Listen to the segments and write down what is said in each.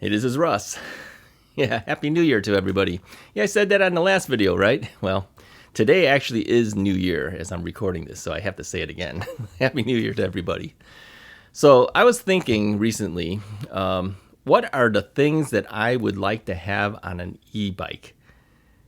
Hey, this is Russ. Yeah, Happy New Year to everybody. Yeah, I said that on the last video, right? Well, today actually is New Year as I'm recording this, so I have to say it again. Happy New Year to everybody. So I was thinking recently, what are the things that I would like to have on an e-bike?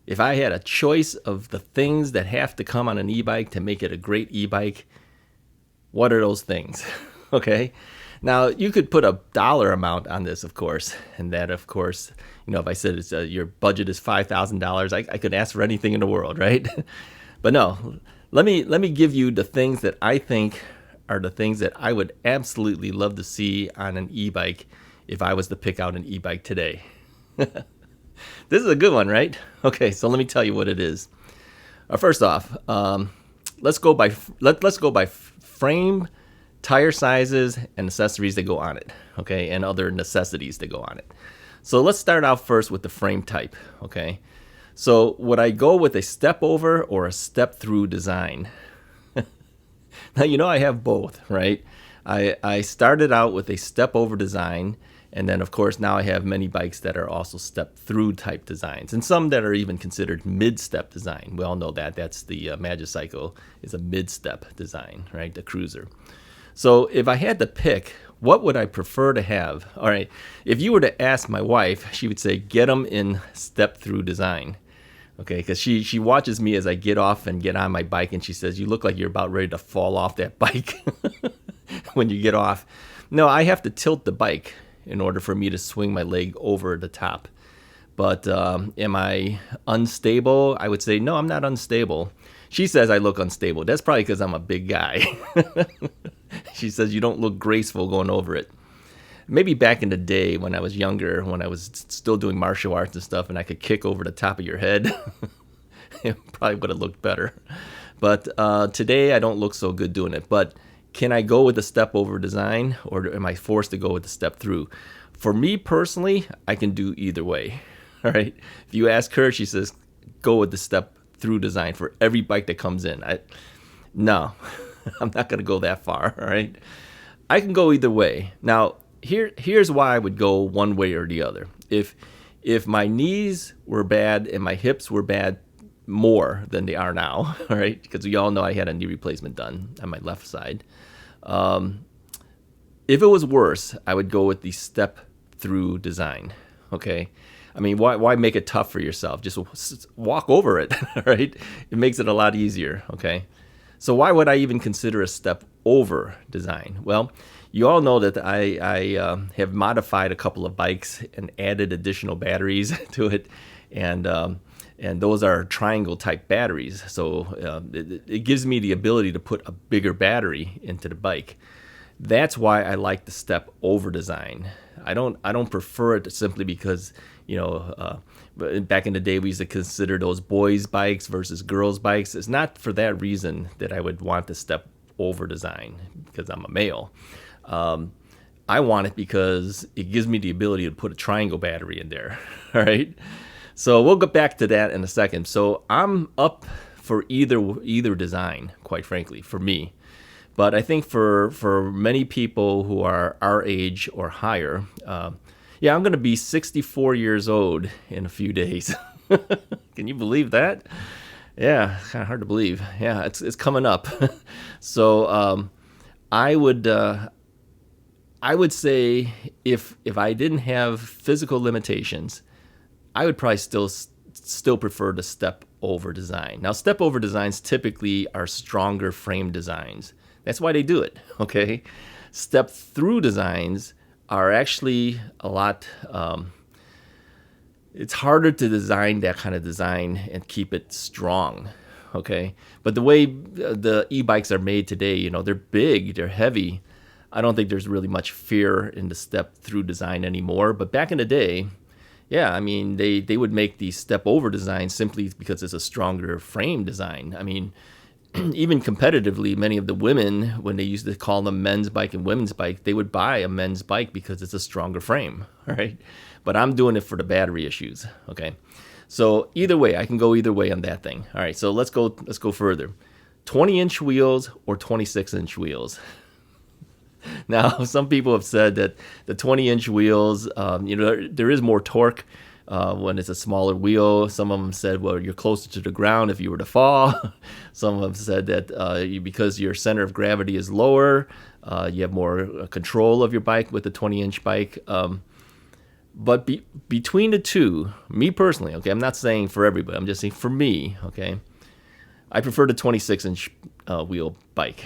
If I had a choice of the things that have to come on an e-bike to make it a great e-bike, what are those things? Okay. Now, you could put a dollar amount on this, of course, and that, of course, if I said your budget is $5,000, I could ask for anything in the world, right? But no, let me give you the things that I think are the things that I would absolutely love to see on an e-bike if I was to pick out an e-bike today. This is a good one, right? Okay, so let me tell you what it is. First off, let's go by frame, tire sizes, and accessories that go on it, okay, and other necessities that go on it. So let's start out first with the frame type, okay. So would I go with a step over or a step through design? Now, I have both, right? I started out with a step over design, and then of course now I have many bikes that are also step through type designs, and some that are even considered mid-step design. We all know that. That's the Magicycle is a mid-step design, right? The cruiser. So if I had to pick, what would I prefer to have? All right, if you were to ask my wife, she would say, get them in step-through design. Okay, because she watches me as I get off and get on my bike, and she says, you look like you're about ready to fall off that bike when you get off. No, I have to tilt the bike in order for me to swing my leg over the top. But am I unstable? I would say, no, I'm not unstable. She says I look unstable. That's probably because I'm a big guy. She says you don't look graceful going over it. Maybe back in the day when I was younger, when I was still doing martial arts and stuff, and I could kick over the top of your head, it probably would have looked better. But today I don't look so good doing it. But can I go with the step over design, or am I forced to go with the step through? For me personally, I can do either way. All right. If you ask her, she says go with the step through design for every bike that comes in. No, I'm not going to go that far. All right. I can go either way. Now, here's why I would go one way or the other. If my knees were bad and my hips were bad more than they are now, all right, because we all know I had a knee replacement done on my left side. If it was worse, I would go with the step through design. Okay. I mean, why make it tough for yourself? Just walk over it, right? It makes it a lot easier, okay? So why would I even consider a step over design? Well, you all know that I have modified a couple of bikes and added additional batteries to it, and those are triangle type batteries. So it gives me the ability to put a bigger battery into the bike. That's why I like the step over design. I don't prefer it simply because back in the day we used to consider those boys bikes versus girls bikes. It's not for that reason that I would want the step over design because I'm a male. I want it because it gives me the ability to put a triangle battery in there. All right. So we'll get back to that in a second. So I'm up for either design, quite frankly, for me. But I think for many people who are our age or higher, I'm going to be 64 years old in a few days. Can you believe that? Yeah, kind of hard to believe. Yeah, it's coming up. So I would say if I didn't have physical limitations, I would probably still prefer the step over design. Now, step over designs typically are stronger frame designs. That's why they do it, okay? Step through designs are actually a lot, it's harder to design that kind of design and keep it strong, okay? But the way the e-bikes are made today, they're big, they're heavy. I don't think there's really much fear in the step through design anymore. But back in the day, yeah, I mean, they would make the step over design simply because it's a stronger frame design. I mean, even competitively, many of the women, when they used to call them men's bike and women's bike, they would buy a men's bike because it's a stronger frame, all right? But I'm doing it for the battery issues, okay? So either way, I can go either way on that thing. All right, so let's go further. 20-inch wheels or 26-inch wheels? Now, some people have said that the 20-inch wheels, there is more torque when it's a smaller wheel. Some of them said, well, you're closer to the ground if you were to fall. Some of them said that because your center of gravity is lower, you have more control of your bike with the 20-inch bike. But between the two, me personally, okay, I'm not saying for everybody, I'm just saying for me, okay, I prefer the 26-inch wheel bike.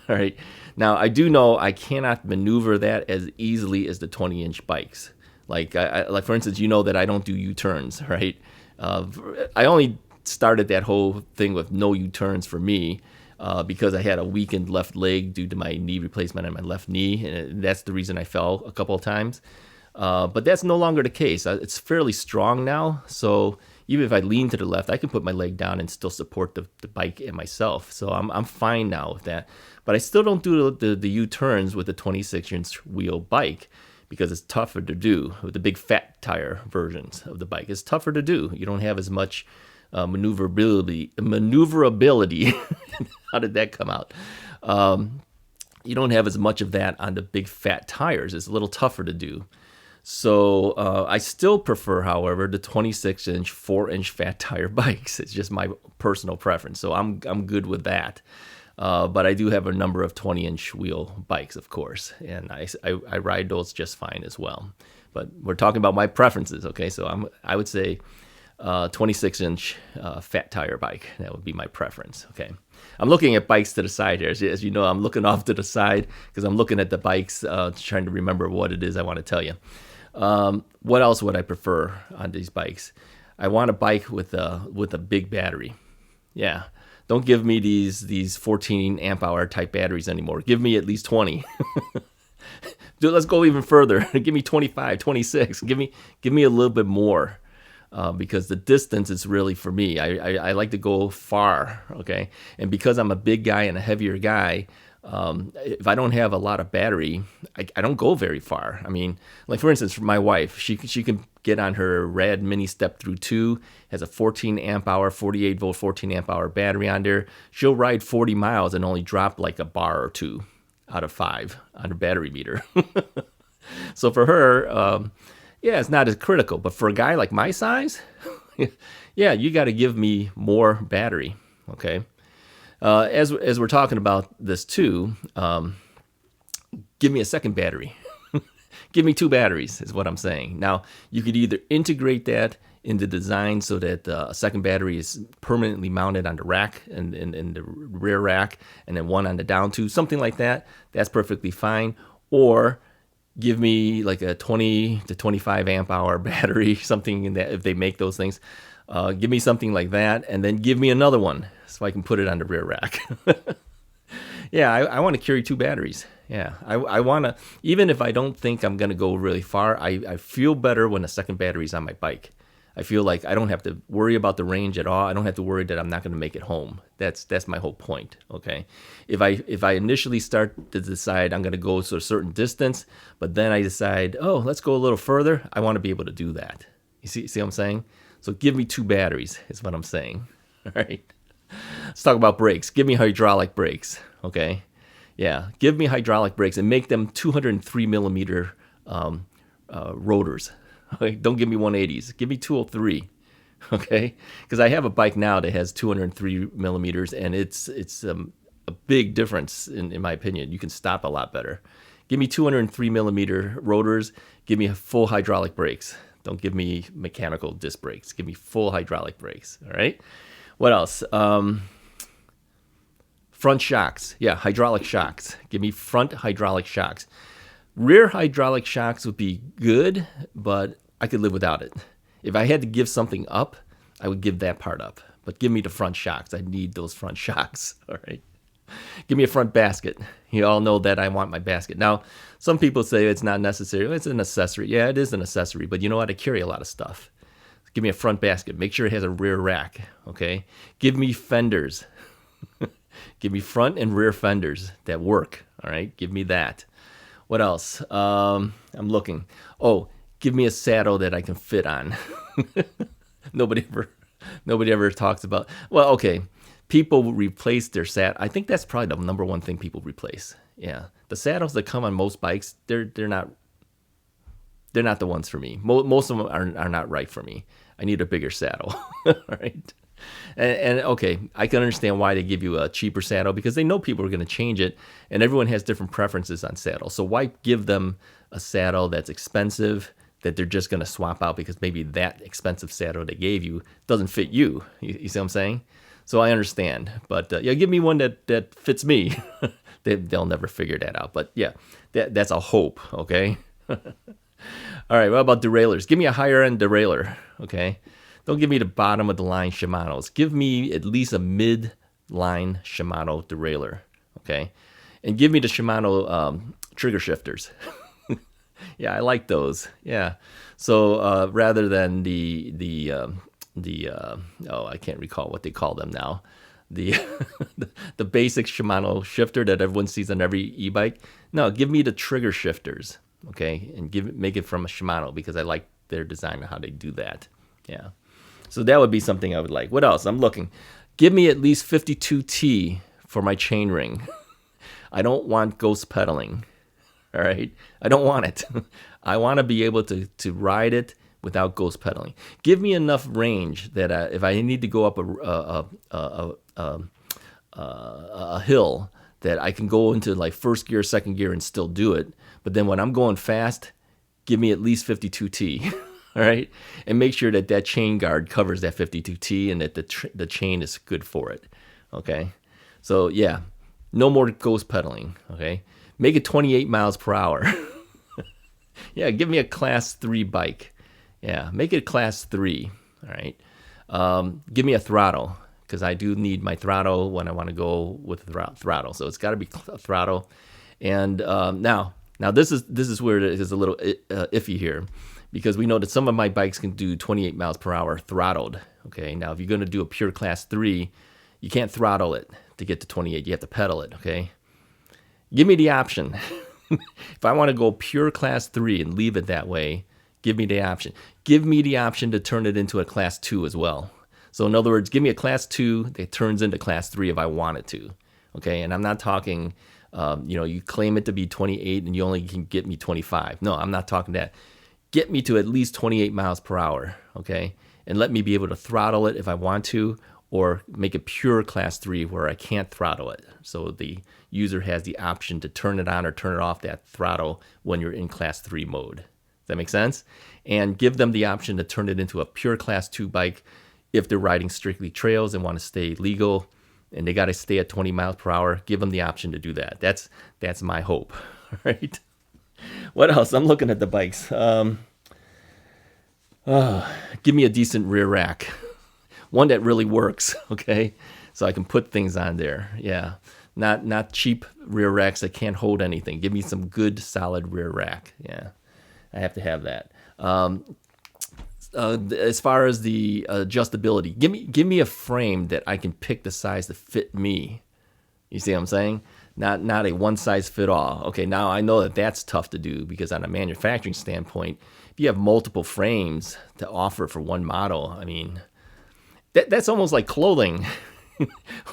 All right. Now, I do know I cannot maneuver that as easily as the 20-inch bikes. Like for instance, that I don't do U-turns, right? I only started that whole thing with no U-turns for me because I had a weakened left leg due to my knee replacement on my left knee, and that's the reason I fell a couple of times. But that's no longer the case. It's fairly strong now, so even if I lean to the left, I can put my leg down and still support the bike and myself. So I'm fine now with that. But I still don't do the U-turns with the 26-inch wheel bike because it's tougher to do with the big fat tire versions of the bike. It's tougher to do. You don't have as much maneuverability. How did that come out? You don't have as much of that on the big fat tires. It's a little tougher to do. So I still prefer, however, the 26-inch, 4-inch fat tire bikes. It's just my personal preference. So I'm good with that. But I do have a number of 20-inch wheel bikes, of course, and I ride those just fine as well. But we're talking about my preferences, okay? So I would say 26-inch fat tire bike. That would be my preference, okay? I'm looking at bikes to the side here. As you know, I'm looking off to the side because I'm looking at the bikes, trying to remember what it is I want to tell you. What else would I prefer on these bikes? I want a bike with a big battery. Yeah. Don't give me these 14 amp hour type batteries anymore. Give me at least 20. Dude, let's go even further. Give me 25, 26. Give me a little bit more. Because the distance is really for me. I like to go far, okay? And because I'm a big guy and a heavier guy, if I don't have a lot of battery, I don't go very far. I mean, like for instance, for my wife, she can get on her Rad Mini Step Through 2, has a 14 amp hour, 48 volt, 14 amp hour battery on there. She'll ride 40 miles and only drop like a bar or two out of 5 on her battery meter. So for her, yeah, it's not as critical, but for a guy like my size, yeah, you got to give me more battery, okay? As we're talking about this too, give me a second battery. Give me 2 batteries is what I'm saying. Now, you could either integrate that in the design so that a second battery is permanently mounted on the rack and in the rear rack, and then one on the down tube, something like that. That's perfectly fine. Or give me like a 20 to 25 amp hour battery, something in that, if they make those things. Give me something like that, and then give me another one so I can put it on the rear rack. Yeah, I want to carry 2 batteries. Yeah, I want to, even if I don't think I'm going to go really far, I feel better when a second battery is on my bike. I feel like I don't have to worry about the range at all. I don't have to worry that I'm not going to make it home. That's my whole point, okay? If I initially start to decide I'm going to go to a certain distance, but then I decide, oh, let's go a little further, I want to be able to do that. You see what I'm saying? So give me 2 batteries is what I'm saying, all right? Let's talk about brakes. Give me hydraulic brakes, okay? Yeah, give me hydraulic brakes and make them 203 millimeter rotors. Okay? Don't give me 180s. Give me 203, okay? Because I have a bike now that has 203 millimeters, and it's a big difference in my opinion. You can stop a lot better. Give me 203 millimeter rotors. Give me full hydraulic brakes. Don't give me mechanical disc brakes. Give me full hydraulic brakes, all right? What else? Front shocks. Yeah, hydraulic shocks. Give me front hydraulic shocks. Rear hydraulic shocks would be good, but I could live without it. If I had to give something up, I would give that part up. But give me the front shocks. I need those front shocks, all right? Give me a front basket. You all know that I want my basket. Now, some people say it's not necessary. It's an accessory. Yeah, it is an accessory, but you know what? I carry a lot of stuff. Give me a front basket. Make sure it has a rear rack, okay? Give me fenders. Give me front and rear fenders that work, all right? Give me that. What else? I'm looking. Oh, give me a saddle that I can fit on. Nobody ever talks about. Well, okay. people replace their I think that's probably the number one thing people replace. Yeah, the saddles that come on most bikes, they're not the ones for me. Most of them are not right for me. I need a bigger saddle, right? And okay, I can understand why they give you a cheaper saddle, because they know people are going to change it, and everyone has different preferences on saddles. So why give them a saddle that's expensive that they're just going to swap out because maybe that expensive saddle they gave you doesn't fit you? You see what I'm saying? So I understand, but yeah, give me one that fits me. They'll never figure that out, but yeah, that's a hope. Okay. All right, what about derailleurs? Give me a higher end derailleur. Okay. Don't give me the bottom of the line Shimano's. Give me at least a mid-line Shimano derailleur, okay? And give me the Shimano trigger shifters. Yeah, I like those. Yeah. So rather than I can't recall what they call them now. The the basic Shimano shifter that everyone sees on every e-bike. No, give me the trigger shifters, okay? And make it from a Shimano, because I like their design and how they do that. Yeah. So that would be something I would like. What else? I'm looking. Give me at least 52T for my chain ring. I don't want ghost pedaling. All right? I don't want it. I want to be able to ride it without ghost pedaling. Give me enough range that if I need to go up a hill, that I can go into like first gear, second gear, and still do it. But then when I'm going fast, give me at least 52T. All right, and make sure that chain guard covers that 52T and that the chain is good for it. Okay, so yeah, no more ghost pedaling. Okay, make it 28 miles per hour. Yeah, give me a class 3 bike. Yeah, make it class 3. All right, give me a throttle, because I do need my throttle when I want to go with throttle. So it's got to be a throttle. And now this is where it is a little iffy here, because we know that some of my bikes can do 28 miles per hour throttled. Okay, now if you're going to do a pure class 3, you can't throttle it to get to 28. You have to pedal it. Okay, give me the option. If I want to go pure class 3 and leave it that way, give me the option. Give me the option to turn it into a class 2 as well. So in other words, give me a class 2 that turns into class 3 if I want it to. Okay, and I'm not talking, you claim it to be 28 and you only can get me 25. No, I'm not talking that. Get me to at least 28 miles per hour, okay? And let me be able to throttle it if I want to, or make it pure class 3 where I can't throttle it. So the user has the option to turn it on or turn it off, that throttle, when you're in class 3 mode. Does that make sense? And give them the option to turn it into a pure class 2 bike if they're riding strictly trails and want to stay legal and they got to stay at 20 miles per hour. Give them the option to do that. That's my hope, right? What else? I'm looking at the bikes. Give me a decent rear rack. One that really works, okay? So I can put things on there. Yeah. Not cheap rear racks that can't hold anything. Give me some good, solid rear rack. Yeah. I have to have that. As far as the adjustability, give me a frame that I can pick the size to fit me. You see what I'm saying? Not a one size fit all. Okay, now I know that that's tough to do, because on a manufacturing standpoint, if you have multiple frames to offer for one model, I mean, that's almost like clothing,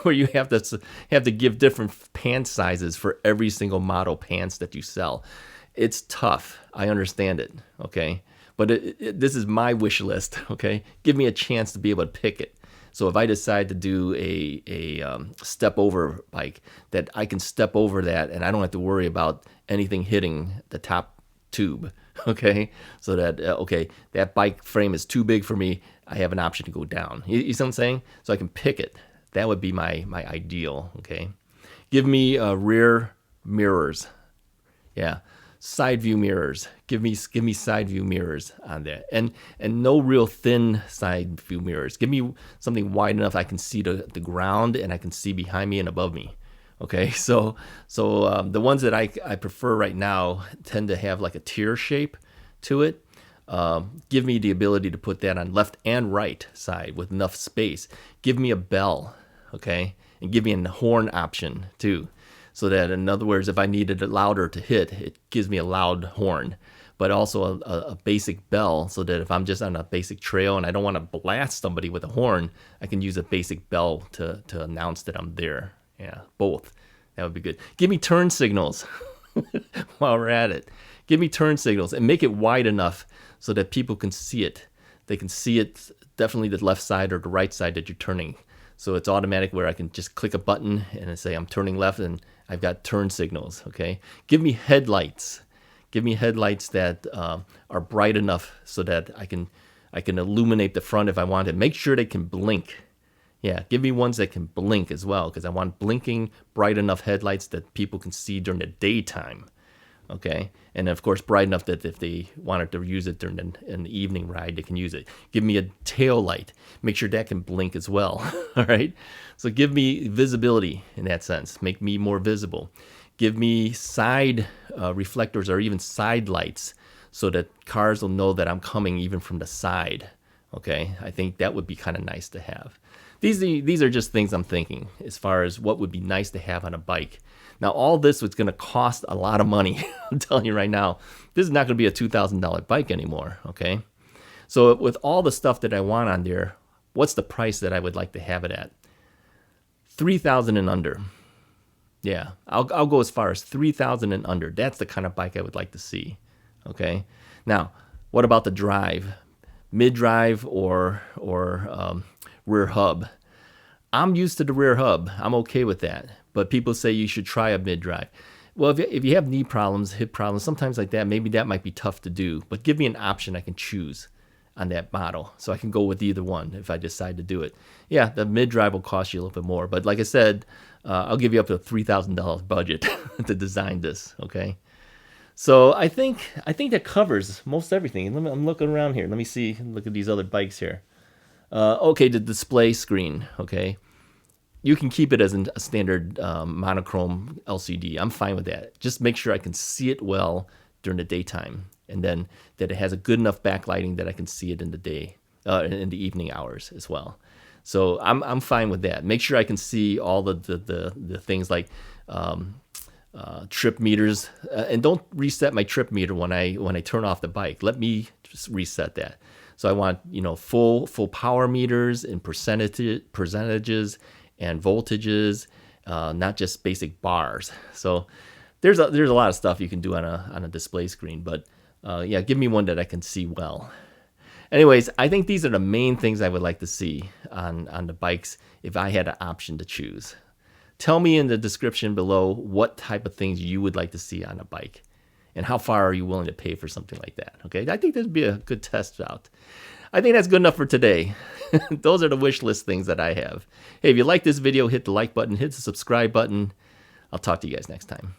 where you have to give different pant sizes for every single model pants that you sell. It's tough. I understand it. Okay, but this is my wish list. Okay, give me a chance to be able to pick it. So if I decide to do a step over bike, that I can step over that and I don't have to worry about anything hitting the top tube. Okay, so that that bike frame is too big for me, I have an option to go down. You see what I'm saying? So I can pick it. That would be my ideal. Okay, give me rear mirrors. Yeah. Side view mirrors. Give me side view mirrors on there, and no real thin side view mirrors. Give me something wide enough I can see the ground and I can see behind me and above me. Okay, so the ones that I prefer right now tend to have like a tier shape to it. Give me the ability to put that on left and right side with enough space. Give me a bell, okay, and give me a horn option too. So that, in other words, if I needed it louder to hit, it gives me a loud horn. but also a basic bell, so that if I'm just on a basic trail and I don't want to blast somebody with a horn, I can use a basic bell to announce that I'm there. Yeah, both. That would be good. Give me turn signals while we're at it. Give me turn signals and make it wide enough so that people can see it. They can see it, definitely the left side or the right side that you're turning. So it's automatic where I can just click a button and say I'm turning left and I've got turn signals, okay? Give me headlights. Give me headlights that are bright enough so that I can illuminate the front if I want it. Make sure they can blink. Yeah, give me ones that can blink as well, because I want blinking, bright enough headlights that people can see during the daytime. Okay, and of course bright enough that if they wanted to use it during an evening ride, they can use it. Give me a tail light. Make sure that can blink as well. All right, so give me visibility in that sense. Make me more visible. Give me side reflectors or even side lights so that cars will know that I'm coming even from the side. Okay, I think that would be kind of nice to have. These are just things I'm thinking as far as what would be nice to have on a bike. Now, all this was going to cost a lot of money. I'm telling you right now, this is not going to be a $2,000 bike anymore, okay? So with all the stuff that I want on there, what's the price that I would like to have it at? $3,000 and under. Yeah, I'll go as far as $3,000 and under. That's the kind of bike I would like to see, okay? Now, what about the drive? Mid-drive or rear hub? I'm used to the rear hub. I'm okay with that. But people say you should try a mid-drive. Well, if you have knee problems, hip problems, sometimes like that, maybe that might be tough to do. But give me an option I can choose on that model, so I can go with either one if I decide to do it. Yeah, the mid-drive will cost you a little bit more. But like I said, I'll give you up to a $3,000 budget to design this, okay? So I think that covers most everything. I'm looking around here. Let me see. Look at these other bikes here. Okay, the display screen, okay? You can keep it as a standard monochrome LCD. I'm fine with that. Just make sure I can see it well during the daytime, and then that it has a good enough backlighting that I can see it in the day, in the evening hours as well. So I'm fine with that. Make sure I can see all the things like trip meters, and don't reset my trip meter when I turn off the bike. Let me just reset that. So I want full power meters and percentages and voltages, not just basic bars. So there's a lot of stuff you can do on a display screen, but yeah, give me one that I can see well. Anyways, I think these are the main things I would like to see on the bikes if I had an option to choose. Tell me in the description below what type of things you would like to see on a bike, and how far are you willing to pay for something like that, okay? I think this would be a good test out. I think that's good enough for today. Those are the wish list things that I have. Hey, if you like this video, hit the like button, hit the subscribe button. I'll talk to you guys next time.